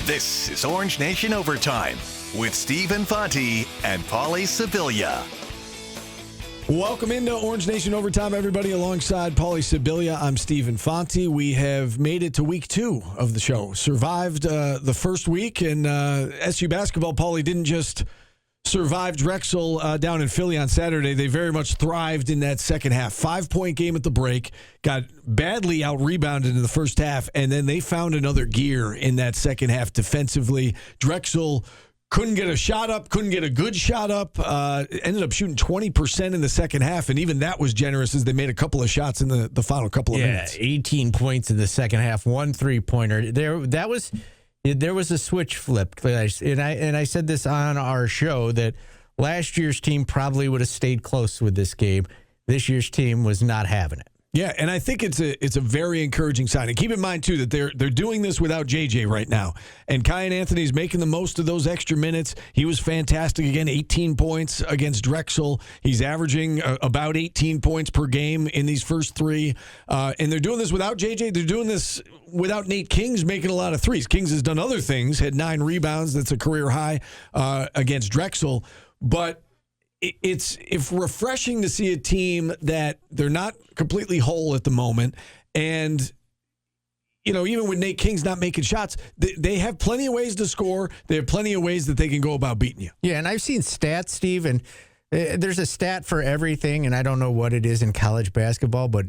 This is Orange Nation Overtime with Steve Infanti and Paulie Sibilia. Welcome into Orange Nation Overtime, everybody. Alongside Paulie Sibilia, I'm Steve Infanti. We have made it to week 2 of the show. Survived the first week, and SU basketball, Paulie, didn't just survive Drexel down in Philly on Saturday. They very much thrived in that second half. 5-point game at the break, got badly out-rebounded in the first half, and then they found another gear in that second half defensively. Drexel couldn't get a shot up, couldn't get a good shot up, ended up shooting 20% in the second half, and even that was generous as they made a couple of shots in the final couple of minutes. 18 points in the second half, 1 3-pointer. There was a switch flipped, and I said this on our show that last year's team probably would have stayed close with this game. This year's team was not having it. Yeah, and I think it's a very encouraging sign. And keep in mind, too, that they're doing this without JJ right now. And Kyan Anthony's making the most of those extra minutes. He was fantastic again, 18 points against Drexel. He's averaging about 18 points per game in these first 3. And they're doing this without JJ. They're doing this without Nate Kings making a lot of threes. Kings has done other things, had 9 rebounds. That's a career high against Drexel. But it's refreshing to see a team that they're not completely whole at the moment. And, you know, even with Nate King's not making shots, they have plenty of ways to score. They have plenty of ways that they can go about beating you. Yeah, and I've seen stats, Steve, and there's a stat for everything, and I don't know what it is in college basketball, but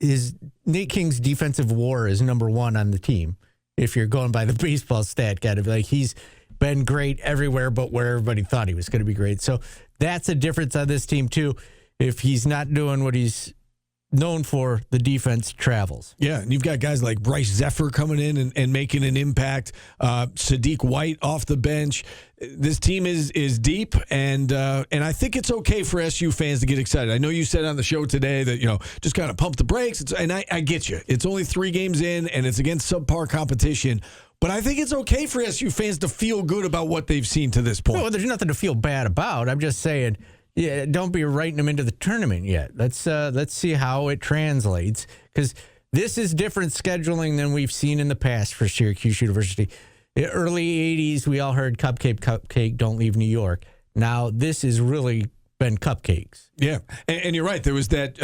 Nate King's defensive WAR is number 1 on the team. If you're going by the baseball stat guide, like he's been great everywhere but where everybody thought he was going to be great. So that's a difference on this team, too. If he's not doing what he's known for, the defense travels. Yeah, and you've got guys like Bryce Zephyr coming in and making an impact. Sadiq White off the bench. This team is deep, and I think it's okay for SU fans to get excited. I know you said on the show today that, you know, just kind of pump the brakes, and I get you. It's only 3 games in, and it's against subpar competition. But I think it's okay for SU fans to feel good about what they've seen to this point. Well, there's nothing to feel bad about. I'm just saying, yeah, don't be writing them into the tournament yet. Let's see how it translates, because this is different scheduling than we've seen in the past for Syracuse University. In the early 80s, we all heard cupcake, don't leave New York. Now this is really been cupcakes. Yeah, and you're right. There was that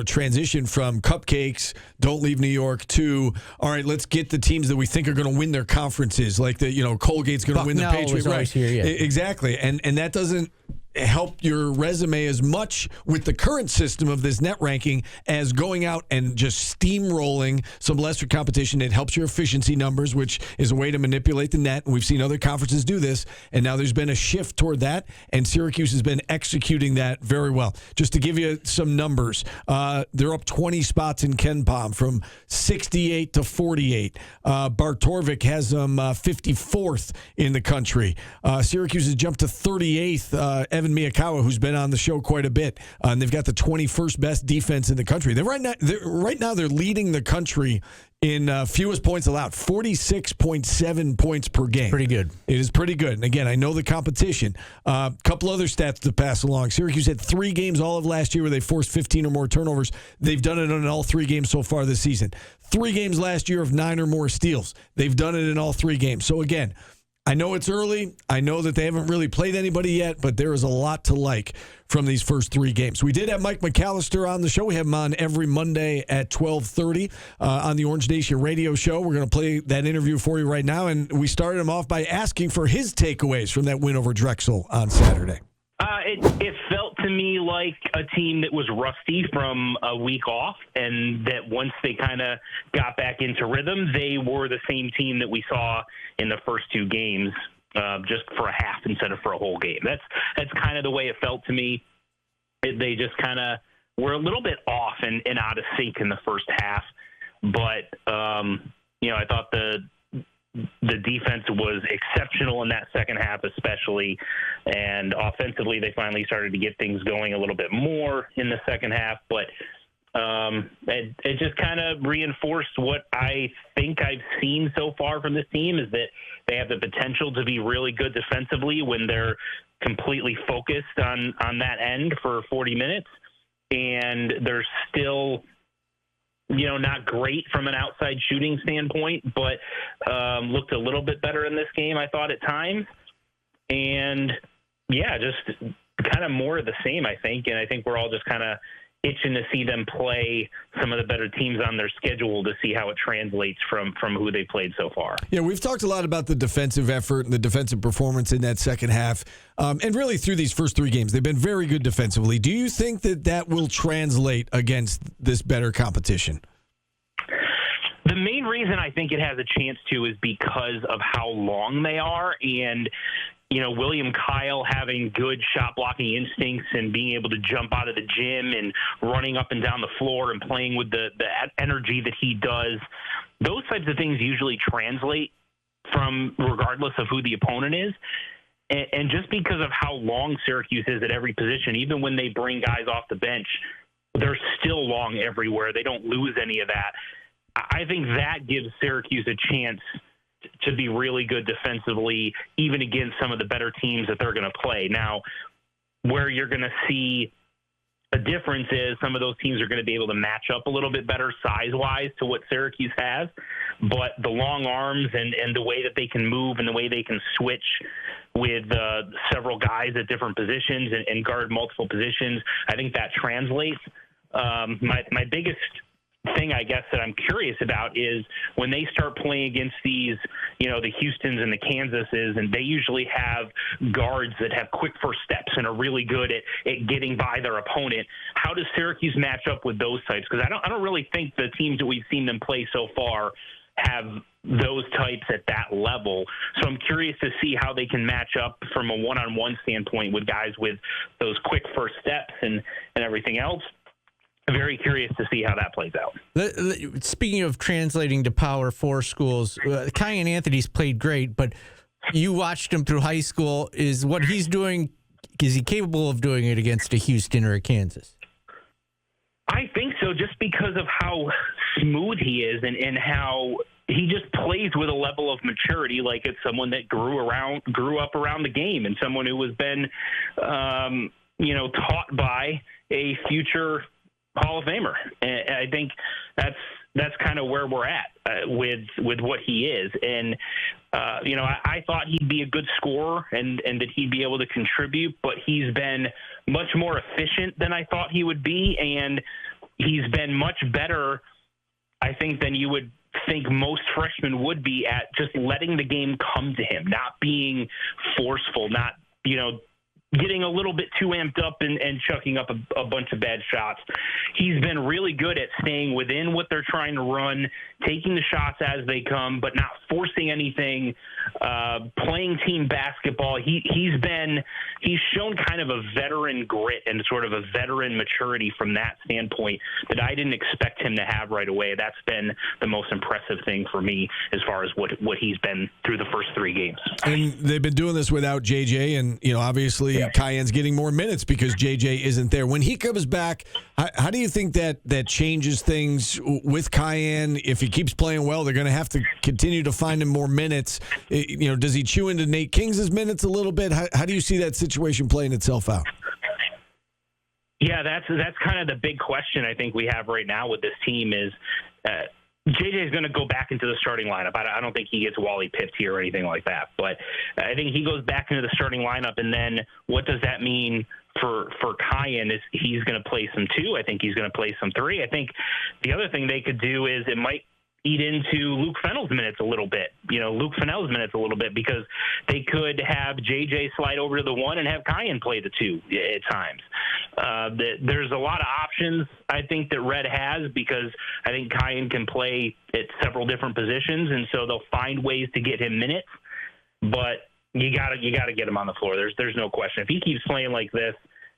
transition from cupcakes, don't leave New York, to, all right, let's get the teams that we think are going to win their conferences, like Colgate's going to win the Patriots. Right here, yeah. Exactly, and that doesn't help your resume as much with the current system of this net ranking as going out and just steamrolling some lesser competition. It helps your efficiency numbers, which is a way to manipulate the net. And we've seen other conferences do this, and now there's been a shift toward that, and Syracuse has been executing that very well. Just to give you some numbers, they're up 20 spots in KenPom from 68 to 48. Bartorvik has them 54th in the country. Syracuse has jumped to 38th. Evan Miyakawa, who's been on the show quite a bit, and they've got the 21st best defense in the country. Right now they're leading the country in fewest points allowed, 46.7 points per game. Pretty good. It is pretty good. And again, I know the competition. A couple other stats to pass along. Syracuse had 3 games all of last year where they forced 15 or more turnovers. They've done it in all 3 games so far this season. 3 games last year of 9 or more steals. They've done it in all 3 games. So again, I know it's early. I know that they haven't really played anybody yet, but there is a lot to like from these first 3 games. We did have Mike McAllister on the show. We have him on every Monday at 12:30 on the Orange Nation radio show. We're going to play that interview for you right now, and we started him off by asking for his takeaways from that win over Drexel on Saturday. It felt to me like a team that was rusty from a week off, and that once they kind of got back into rhythm, they were the same team that we saw in the first 2 games, just for a half instead of for a whole game. That's kind of the way it felt to me. They just kind of were a little bit off and out of sync in the first half, but I thought the defense was exceptional in that second half especially, and offensively they finally started to get things going a little bit more in the second half, but it just kind of reinforced what I think I've seen so far from this team, is that they have the potential to be really good defensively when they're completely focused on that end for 40 minutes, and they're still not great from an outside shooting standpoint, but looked a little bit better in this game, I thought, at times. And, yeah, just kind of more of the same, I think. And I think we're all just kind of itching to see them play some of the better teams on their schedule to see how it translates from who they played so far. Yeah, we've talked a lot about the defensive effort and the defensive performance in that second half, and really through these first three games. They've been very good defensively. Do you think that will translate against this better competition? The main reason I think it has a chance to is because of how long they are, and William Kyle having good shot blocking instincts and being able to jump out of the gym and running up and down the floor and playing with the energy that he does. Those types of things usually translate from regardless of who the opponent is. And just because of how long Syracuse is at every position, even when they bring guys off the bench, they're still long everywhere. They don't lose any of that. I think that gives Syracuse a chance to be really good defensively, even against some of the better teams that they're going to play. Now, where you're going to see a difference is some of those teams are going to be able to match up a little bit better size-wise to what Syracuse has, but the long arms and the way that they can move and the way they can switch with several guys at different positions and guard multiple positions, I think that translates. My biggest thing, I guess, that I'm curious about is when they start playing against these, the Houstons and the Kansases, and they usually have guards that have quick first steps and are really good at getting by their opponent. How does Syracuse match up with those types? Because I don't really think the teams that we've seen them play so far have those types at that level. So I'm curious to see how they can match up from a one-on-one standpoint with guys with those quick first steps and everything else. Very curious to see how that plays out. Speaking of translating to Power 4 schools, Kyan Anthony's played great, but you watched him through high school. Is what he's doing, is he capable of doing it against a Houston or a Kansas? I think so, just because of how smooth he is and how he just plays with a level of maturity, like it's someone that grew up around the game and someone who has been, taught by a future Hall of Famer. And I think that's kind of where we're at with what he is. And, I thought he'd be a good scorer and that he'd be able to contribute, but he's been much more efficient than I thought he would be. And he's been much better, I think, than you would think most freshmen would be at just letting the game come to him, not being forceful, not, getting a little bit too amped up and chucking up a bunch of bad shots. He's been really good at staying within what they're trying to run, taking the shots as they come, but not forcing anything, playing team basketball. He's shown kind of a veteran grit and sort of a veteran maturity from that standpoint that I didn't expect him to have right away. That's been the most impressive thing for me as far as what he's been through the first three games. And they've been doing this without JJ, and obviously Kyan's getting more minutes because JJ isn't there. When he comes back, how do you think that changes things with Kyan? If he keeps playing well, they're going to have to continue to find him more minutes. Does he chew into Nate Kings' minutes a little bit? How do you see that situation playing itself out? Yeah, that's kind of the big question I think we have right now with this team is JJ is going to go back into the starting lineup. I don't think he gets Wally pipped here or anything like that, but I think he goes back into the starting lineup, and then what does that mean for Kyan? Is he's going to play some 2? I think he's going to play some 3. I think the other thing they could do is it might eat into Luke Fennell's minutes a little bit, because they could have JJ slide over to the 1 and have Kyan play the 2 at times. There's a lot of options I think that Red has, because I think Kyan can play at several different positions, and so they'll find ways to get him minutes. But you gotta get him on the floor. There's no question. If he keeps playing like this,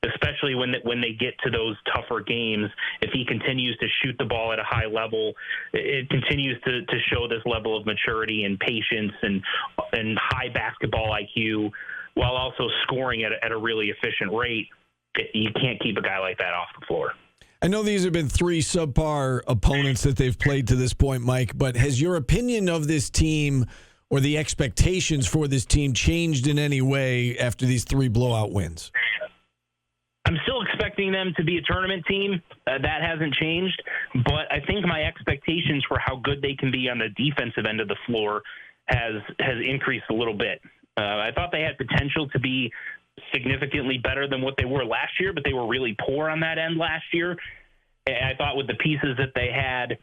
especially when they get to those tougher games, if he continues to shoot the ball at a high level, it continues to show this level of maturity and patience and high basketball IQ, while also scoring at a really efficient rate. You can't keep a guy like that off the floor. I know these have been 3 subpar opponents that they've played to this point, Mike, but has your opinion of this team or the expectations for this team changed in any way after these 3 blowout wins? I'm still expecting expecting them to be a tournament team. That hasn't changed. But I think my expectations for how good they can be on the defensive end of the floor has increased a little bit. I thought they had potential to be significantly better than what they were last year, but they were really poor on that end last year. And I thought with the pieces that they had,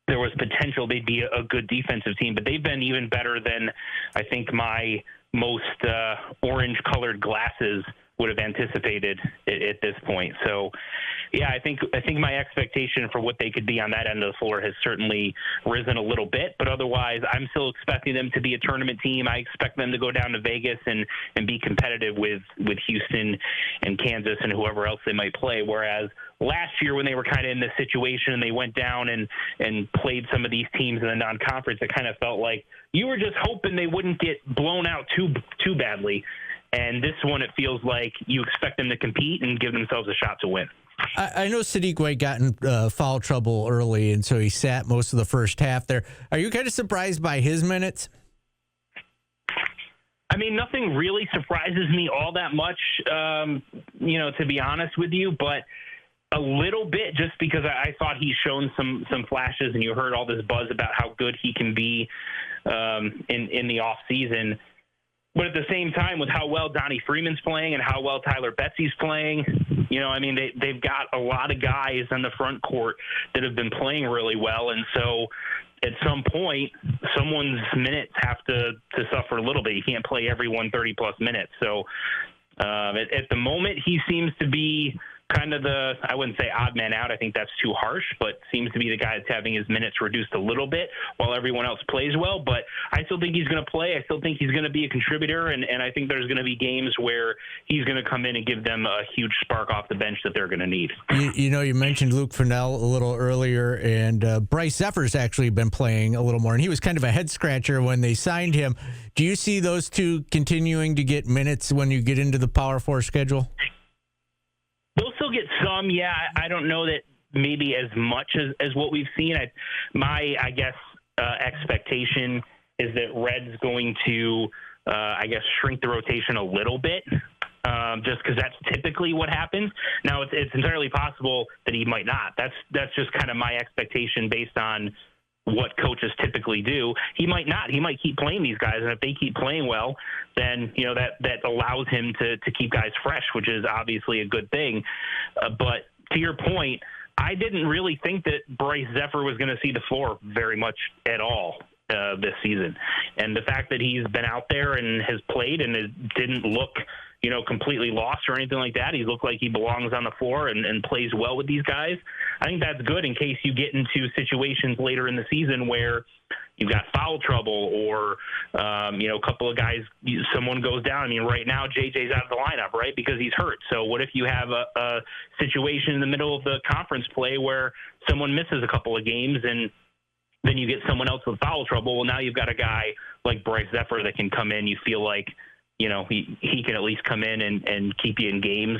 there was potential they'd be a good defensive team, but they've been even better than I think my most orange-colored glasses would have anticipated at this point. So, yeah, I think my expectation for what they could be on that end of the floor has certainly risen a little bit, but otherwise I'm still expecting them to be a tournament team. I expect them to go down to Vegas and be competitive with Houston and Kansas and whoever else they might play, whereas last year when they were kind of in this situation and they went down and played some of these teams in the non-conference, it kind of felt like you were just hoping they wouldn't get blown out too badly. And this one, it feels like you expect them to compete and give themselves a shot to win. I know Sadiq got in foul trouble early, and so he sat most of the first half there. Are you kind of surprised by his minutes? I mean, nothing really surprises me all that much, to be honest with you, but a little bit just because I thought he's shown some flashes, and you heard all this buzz about how good he can be in the off season. But at the same time, with how well Donnie Freeman's playing and how well Tyler Betsy's playing, they've got a lot of guys on the front court that have been playing really well. And so at some point, someone's minutes have to suffer a little bit. You can't play everyone 30-plus minutes. So at the moment, he seems to be kind of I wouldn't say odd man out. I think that's too harsh, but seems to be the guy that's having his minutes reduced a little bit while everyone else plays well. But I still think he's going to play. I still think he's going to be a contributor, and I think there's going to be games where he's going to come in and give them a huge spark off the bench that they're going to need. You mentioned Luke Fennell a little earlier, and Bryce Zephyr's actually been playing a little more, and he was kind of a head-scratcher when they signed him. Do you see those two continuing to get minutes when you get into the Power 4 schedule? They'll still get some, yeah. I don't know that maybe as much as what we've seen. My expectation is that Red's going to, shrink the rotation a little bit, just because that's typically what happens. Now, it's entirely possible that he might not. That's just kind of my expectation based on what coaches typically do. He might not. He might keep playing these guys, and if they keep playing well, then that allows him to keep guys fresh, which is obviously a good thing. But to your point, I didn't really think that Bryce Zephyr was going to see the floor very much at all this season, and the fact that he's been out there and has played and it didn't look completely lost or anything like that. He looked like he belongs on the floor and plays well with these guys. I think that's good in case you get into situations later in the season where you've got foul trouble or, a couple of guys, someone goes down. I mean, right now, JJ's out of the lineup, right, because he's hurt. So what if you have a situation in the middle of the conference play where someone misses a couple of games and then you get someone else with foul trouble? Well, now you've got a guy like Bryce Zephyr that can come in. You feel like, he can at least come in and keep you in games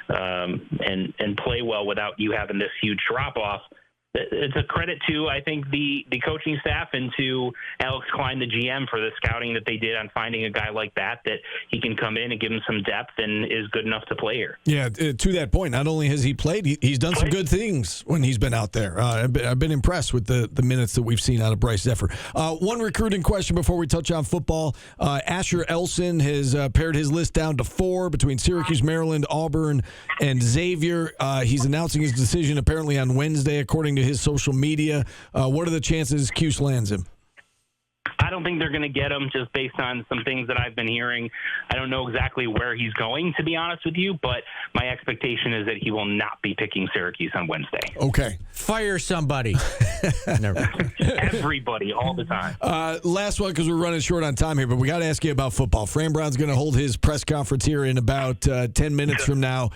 and play well without you having this huge drop off. It's a credit to, I think, the coaching staff and to Alex Klein, the GM, for the scouting that they did on finding a guy like that he can come in and give him some depth and is good enough to play here. Yeah, to that point, not only has he played, he's done some good things when he's been out there. I've been impressed with the minutes that we've seen out of Bryce Zephyr. One recruiting question before we touch on football. Asher Elson has pared his list down to 4 between Syracuse, Maryland, Auburn, and Xavier. He's announcing his decision apparently on Wednesday, according to his social media. What are the chances Cuse lands him? I don't think they're going to get him just based on some things that I've been hearing. I don't know exactly where he's going, to be honest with you, but my expectation is that he will not be picking Syracuse on Wednesday. Okay. Fire somebody. Everybody, all the time. Last one, because we're running short on time here, but we got to ask you about football. Fran Brown's going to hold his press conference here in about 10 minutes from now.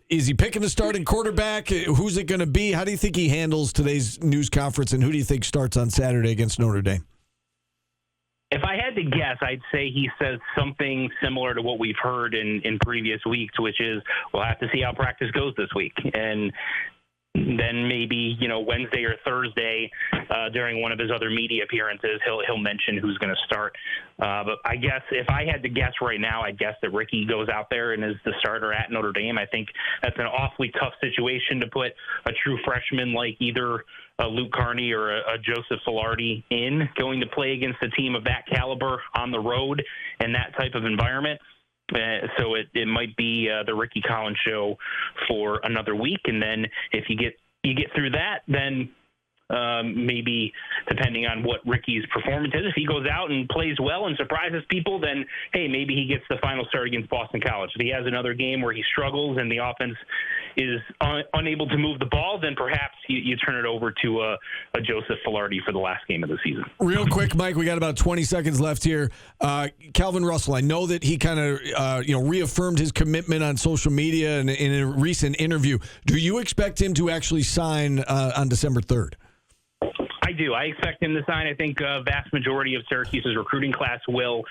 Is he picking the starting quarterback? Who's it going to be? How do you think he handles today's news conference, and who do you think starts on Saturday against Notre Dame? If I had to guess, I'd say he says something similar to what we've heard in previous weeks, which is we'll have to see how practice goes this week. And then maybe, Wednesday or Thursday during one of his other media appearances, he'll mention who's going to start. But I guess if I had to guess right now, I'd guess that Ricky goes out there and is the starter at Notre Dame. I think that's an awfully tough situation to put a true freshman like either Luke Carney or a Joseph Filardi in, going to play against a team of that caliber on the road in that type of environment. So it might be the Ricky Collins show for another week, and then if you get through that, then maybe depending on what Ricky's performance is, if he goes out and plays well and surprises people, then hey, maybe he gets the final start against Boston College. If he has another game where he struggles and the offense is unable to move the ball, then perhaps you turn it over to a Joseph Filardi for the last game of the season. Real quick, Mike, we got about 20 seconds left here. Calvin Russell, I know that he kind of reaffirmed his commitment on social media and in a recent interview. Do you expect him to actually sign on December 3rd? I do. I expect him to sign. I think a vast majority of Syracuse's recruiting class will.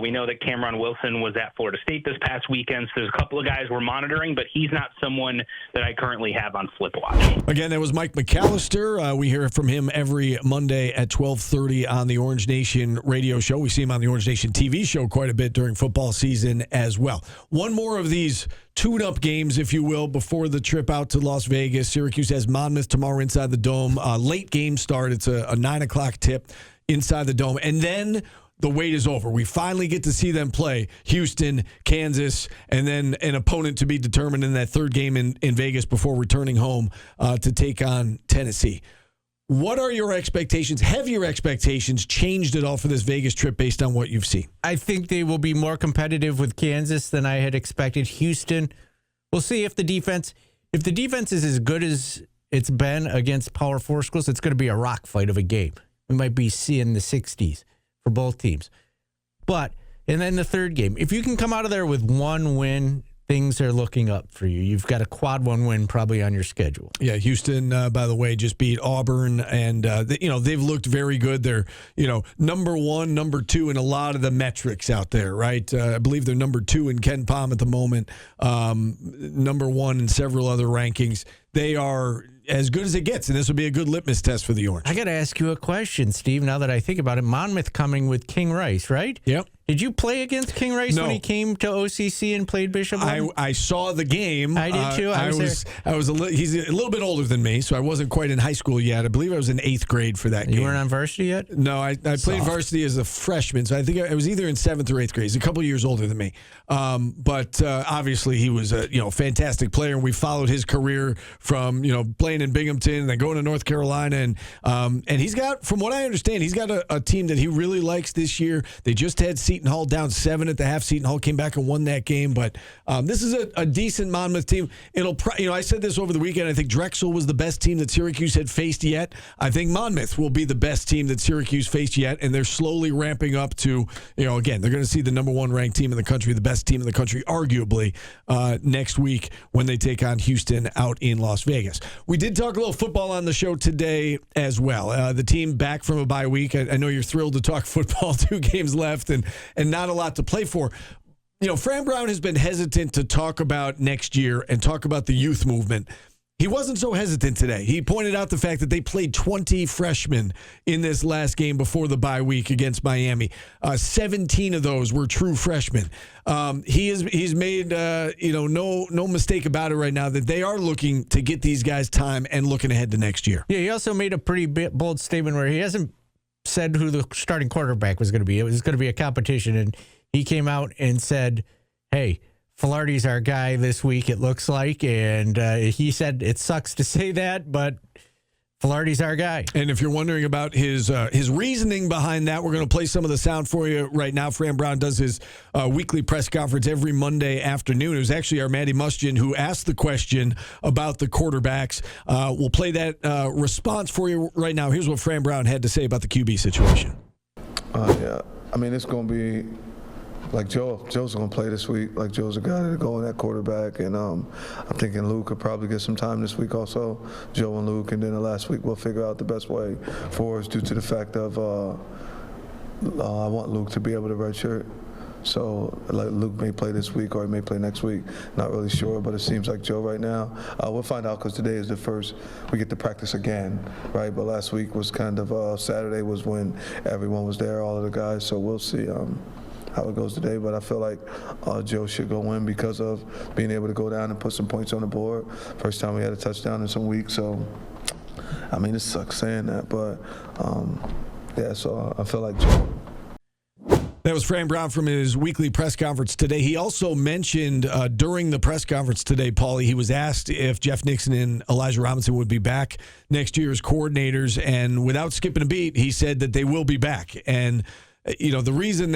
We know that Cameron Wilson was at Florida State this past weekend, so there's a couple of guys we're monitoring, but he's not someone that I currently have on Flip Watch. Again, that was Mike McAllister. We hear from him every Monday at 12:30 on the Orange Nation radio show. We see him on the Orange Nation TV show quite a bit during football season as well. One more of these tune-up games, if you will, before the trip out to Las Vegas. Syracuse has Monmouth tomorrow inside the Dome. Late game start. It's a 9 o'clock tip inside the Dome. And then the wait is over. We finally get to see them play Houston, Kansas, and then an opponent to be determined in that third game in Vegas before returning home to take on Tennessee. What are your expectations? Have your expectations changed at all for this Vegas trip based on what you've seen? I think they will be more competitive with Kansas than I had expected. Houston, we'll see if the defense is as good as it's been against Power 4 schools, it's going to be a rock fight of a game. We might be seeing the 60s for both teams. And then the third game, if you can come out of there with one win, things are looking up for you. You've got a quad one win probably on your schedule. Yeah, Houston, by the way, just beat Auburn, and they've looked very good. They're number one, number two in a lot of the metrics out there, right? I believe they're number two in Ken Pom at the moment, number one in several other rankings. They are as good as it gets, and this will be a good litmus test for the Orange. I got to ask you a question, Steve, now that I think about it. Monmouth coming with King Rice, right? Yep. Did you play against King Rice when he came to OCC and played Bishop? I saw the game. I did too. He's a little bit older than me, so I wasn't quite in high school yet. I believe I was in 8th grade for that game. You weren't on varsity yet? No, I played varsity as a freshman, so I think I was either in 7th or 8th grade. He's a couple years older than me. But obviously he was a fantastic player, and we followed his career from playing in Binghamton and then going to North Carolina, and he's got, from what I understand, he's got a team that he really likes this year. They just had Seton Hall down 7 at the half. Seton Hall came back and won that game, but this is a decent Monmouth team. I said this over the weekend. I think Drexel was the best team that Syracuse had faced yet. I think Monmouth will be the best team that Syracuse faced yet, and they're slowly ramping up to, again, they're going to see the number one ranked team in the country, the best team in the country, arguably, next week when they take on Houston out in Las Vegas. We did talk a little football on the show today as well. The team back from a bye week. I know you're thrilled to talk football, 2 games left and not a lot to play for. Fran Brown has been hesitant to talk about next year and talk about the youth movement. He wasn't so hesitant today. He pointed out the fact that they played 20 freshmen in this last game before the bye week against Miami. 17 of those were true freshmen. He's made no mistake about it right now that they are looking to get these guys time and looking ahead to next year. Yeah, he also made a pretty bold statement where he hasn't said who the starting quarterback was going to be. It was going to be a competition, and he came out and said, hey, Filardi's our guy this week, it looks like, and he said it sucks to say that, but Filardi's our guy. And if you're wondering about his reasoning behind that, we're going to play some of the sound for you right now. Fran Brown does his weekly press conference every Monday afternoon. It was actually our Maddie Mustin who asked the question about the quarterbacks. We'll play that response for you right now. Here's what Fran Brown had to say about the QB situation. Yeah, I mean, it's going to be like Joe's going to play this week. Like, Joe's a guy to go in that quarterback, and I'm thinking Luke could probably get some time this week also, Joe and Luke, and then the last week we'll figure out the best way for us due to the fact of I want Luke to be able to redshirt So like Luke may play this week or he may play next week. Not really sure, but it seems like Joe right now. We'll find out because today is the first we get to practice again, right? But last week was kind of Saturday was when everyone was there, all of the guys. So we'll see how it goes today. But I feel like Joe should go in because of being able to go down and put some points on the board. First time we had a touchdown in some weeks. So, I mean, it sucks saying that, but yeah, so I feel like Joe. That was Fran Brown from his weekly press conference today. He also mentioned during the press conference today, Paulie, he was asked if Jeff Nixon and Elijah Robinson would be back next year as coordinators, and without skipping a beat, he said that they will be back. And the reason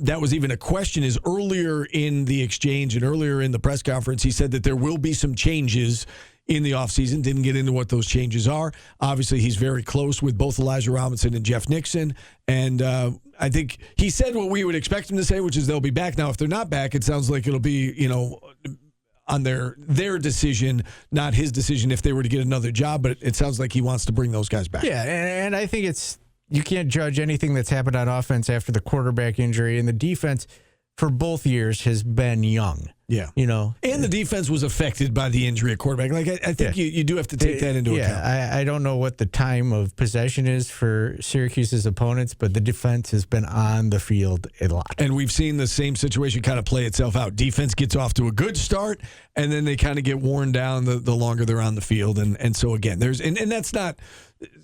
that was even a question is earlier in the exchange and earlier in the press conference, he said that there will be some changes in the offseason. Didn't get into what those changes are. Obviously, he's very close with both Elijah Robinson and Jeff Nixon. And I think he said what we would expect him to say, which is they'll be back. Now, if they're not back, it sounds like it'll be, on their decision, not his decision if they were to get another job. But it sounds like he wants to bring those guys back. Yeah, and I think you can't judge anything that's happened on offense after the quarterback injury, and the defense for both years has been young. Yeah. And the defense was affected by the injury at quarterback. Like, I think you do have to take that into account. I don't know what the time of possession is for Syracuse's opponents, but the defense has been on the field a lot. And we've seen the same situation kind of play itself out. Defense gets off to a good start, and then they kind of get worn down the longer they're on the field. And so, again, and that's not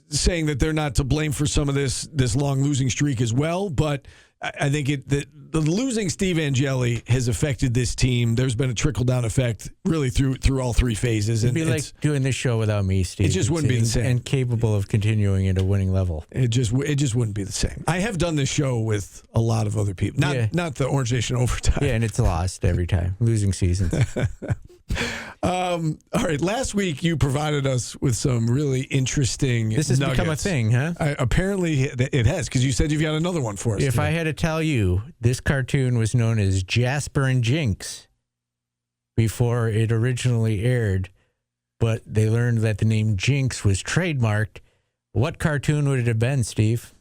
saying that they're not to blame for some of this long losing streak as well, but I think the losing Steve Angeli has affected this team. There's been a trickle-down effect really through all three phases. It'd be like doing this show without me, Steve. It just wouldn't be the same. And capable of continuing at a winning level. It just wouldn't be the same. I have done this show with a lot of other people. Not the Orange Nation Overtime. Yeah, and it's lost every time. Losing seasons. All right. Last week, you provided us with some really interesting This has nuggets. become a thing, huh? Apparently, it has, because you said you've got another one for us. If I had to tell you, this cartoon was known as Jasper and Jinx before it originally aired, but they learned that the name Jinx was trademarked. What cartoon would it have been, Steve?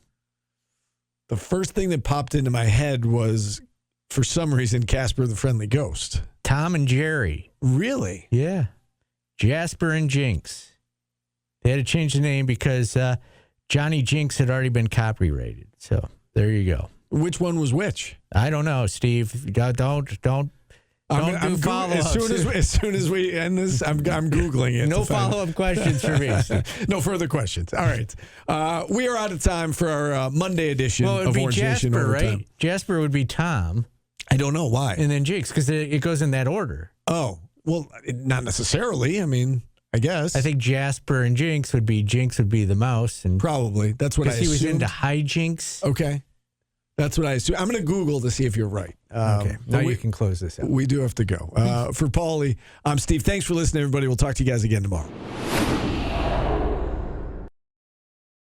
The first thing that popped into my head was, for some reason, Casper the Friendly Ghost. Tom and Jerry. Really? Yeah. Jasper and Jinx. They had to change the name because Johnny Jinx had already been copyrighted. So there you go. Which one was which? I don't know, Steve. Don't do follow-ups. As soon as we end this, I'm Googling it. No follow-up questions for me. No further questions. All right. We are out of time for our Monday edition of Orange Nation Overtime. Right? Jasper would be Tom. I don't know why. And then Jinx, because it goes in that order. Oh, well, not necessarily. I mean, I guess. I think Jasper and Jinx would be the mouse. And probably. That's what I assumed. Because he was into hijinks. Okay. That's what I assume. I'm going to Google to see if you're right. Okay. Now you can close this out. We do have to go. For Paulie, I'm Steve. Thanks for listening, everybody. We'll talk to you guys again tomorrow.